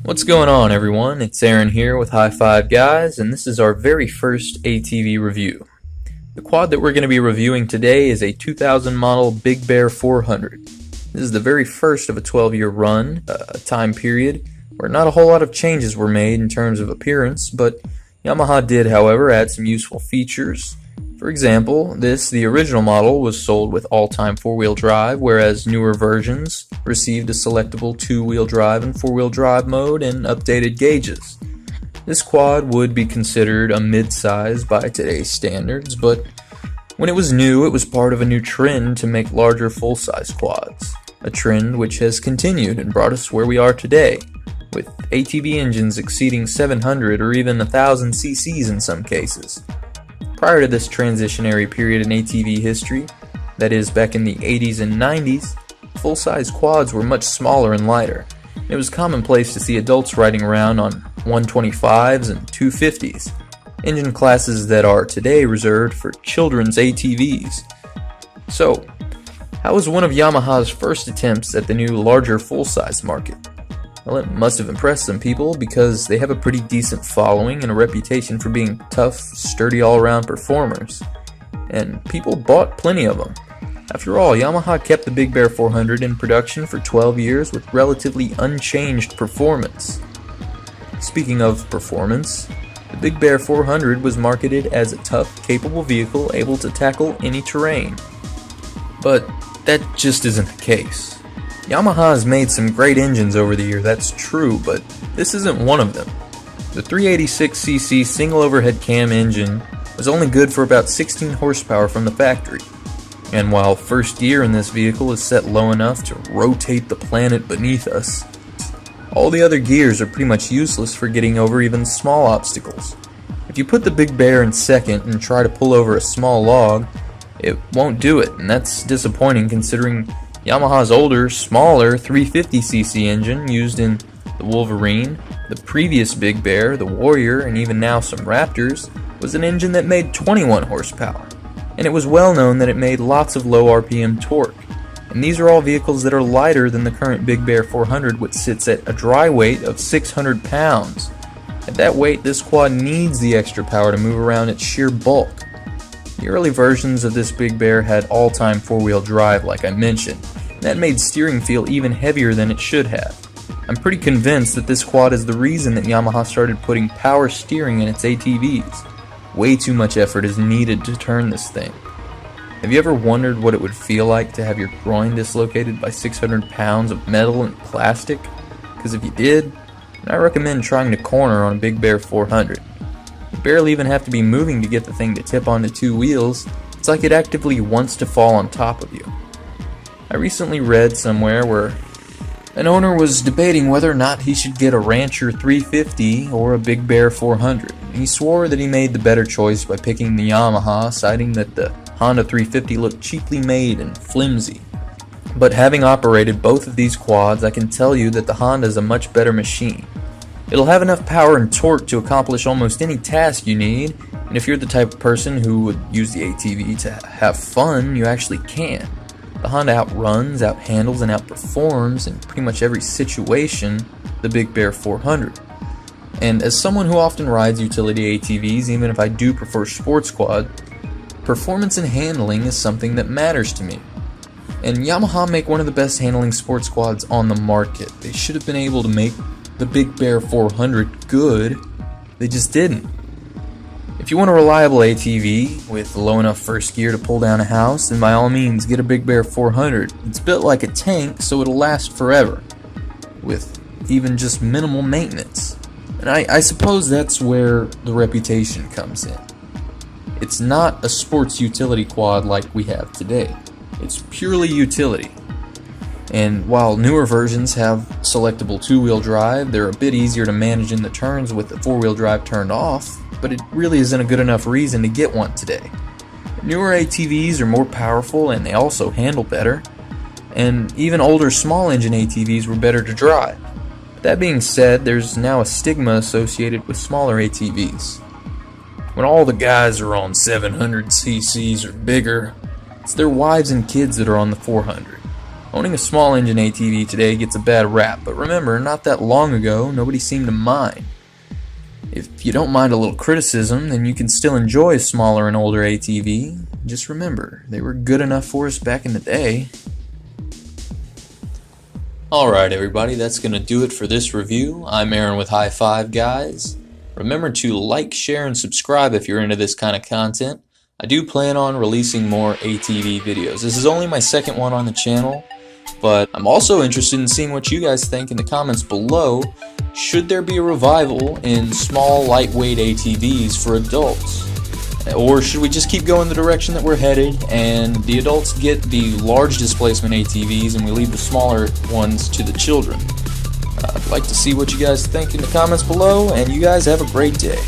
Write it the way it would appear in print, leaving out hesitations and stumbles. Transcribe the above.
What's going on, everyone? It's Aaron here with High Five Guys, and this is our very first ATV review. The quad that we're going to be reviewing today is a 2000 model Big Bear 400. This is the very first of a 12-year run, a time period where not a whole lot of changes were made in terms of appearance, but Yamaha did, however, add some useful features. For example, the original model, was sold with all-time four-wheel drive, whereas newer versions received a selectable two-wheel drive and four-wheel drive mode and updated gauges. This quad would be considered a mid-size by today's standards, but when it was new, it was part of a new trend to make larger full-size quads, a trend which has continued and brought us where we are today, with ATV engines exceeding 700 or even 1000 cc's in some cases. Prior to this transitionary period in ATV history, that is back in the 80s and 90s, full-size quads were much smaller and lighter. It was commonplace to see adults riding around on 125s and 250s, engine classes that are today reserved for children's ATVs. So, how was one of Yamaha's first attempts at the new larger full-size market? Well, it must have impressed some people because they have a pretty decent following and a reputation for being tough, sturdy all-around performers. And people bought plenty of them. After all, Yamaha kept the Big Bear 400 in production for 12 years with relatively unchanged performance. Speaking of performance, the Big Bear 400 was marketed as a tough, capable vehicle able to tackle any terrain. But that just isn't the case. Yamaha has made some great engines over the years, that's true, but this isn't one of them. The 386cc single overhead cam engine was only good for about 16 horsepower from the factory. And while first gear in this vehicle is set low enough to rotate the planet beneath us, all the other gears are pretty much useless for getting over even small obstacles. If you put the Big Bear in second and try to pull over a small log, it won't do it, and that's disappointing considering Yamaha's older, smaller 350cc engine used in the Wolverine, the previous Big Bear, the Warrior, and even now some Raptors, was an engine that made 21 horsepower. And it was well known that it made lots of low RPM torque. And these are all vehicles that are lighter than the current Big Bear 400, which sits at a dry weight of 600 pounds. At that weight, this quad needs the extra power to move around its sheer bulk. The early versions of this Big Bear had all-time four-wheel drive, like I mentioned, and that made steering feel even heavier than it should have. I'm pretty convinced that this quad is the reason that Yamaha started putting power steering in its ATVs. Way too much effort is needed to turn this thing. Have you ever wondered what it would feel like to have your groin dislocated by 600 pounds of metal and plastic? Because if you did, I recommend trying to corner on a Big Bear 400. You barely even have to be moving to get the thing to tip onto two wheels. It's like it actively wants to fall on top of you. I recently read somewhere where an owner was debating whether or not he should get a Rancher 350 or a Big Bear 400. He swore that he made the better choice by picking the Yamaha, citing that the Honda 350 looked cheaply made and flimsy. But having operated both of these quads, I can tell you that the Honda is a much better machine. It'll have enough power and torque to accomplish almost any task you need, and if you're the type of person who would use the ATV to have fun, you actually can. The Honda outruns, outhandles, and outperforms in pretty much every situation the Big Bear 400. And as someone who often rides utility ATVs, even if I do prefer sports quad, performance and handling is something that matters to me. And Yamaha make one of the best handling sports quads on the market. They should have been able to make the Big Bear 400 good, they just didn't. If you want a reliable ATV with low enough first gear to pull down a house, then by all means get a Big Bear 400. It's built like a tank, so it'll last forever, with even just minimal maintenance. And I suppose that's where the reputation comes in. It's not a sports utility quad like we have today. It's purely utility. And while newer versions have selectable two-wheel drive, they're a bit easier to manage in the turns with the four-wheel drive turned off, but it really isn't a good enough reason to get one today. Newer ATVs are more powerful and they also handle better, and even older small engine ATVs were better to drive. That being said, there's now a stigma associated with smaller ATVs. When all the guys are on 700 cc's or bigger, it's their wives and kids that are on the 400. Owning a small engine ATV today gets a bad rap, but remember, not that long ago, nobody seemed to mind. If you don't mind a little criticism, then you can still enjoy a smaller and older ATV. Just remember, they were good enough for us back in the day. Alright everybody, that's going to do it for this review. I'm Aaron with High Five Guys. Remember to like, share, and subscribe if you're into this kind of content. I do plan on releasing more ATV videos. This is only my second one on the channel, but I'm also interested in seeing what you guys think in the comments below. Should there be a revival in small, lightweight ATVs for adults? Or should we just keep going the direction that we're headed and the adults get the large displacement ATVs and we leave the smaller ones to the children? I'd like to see what you guys think in the comments below, and you guys have a great day.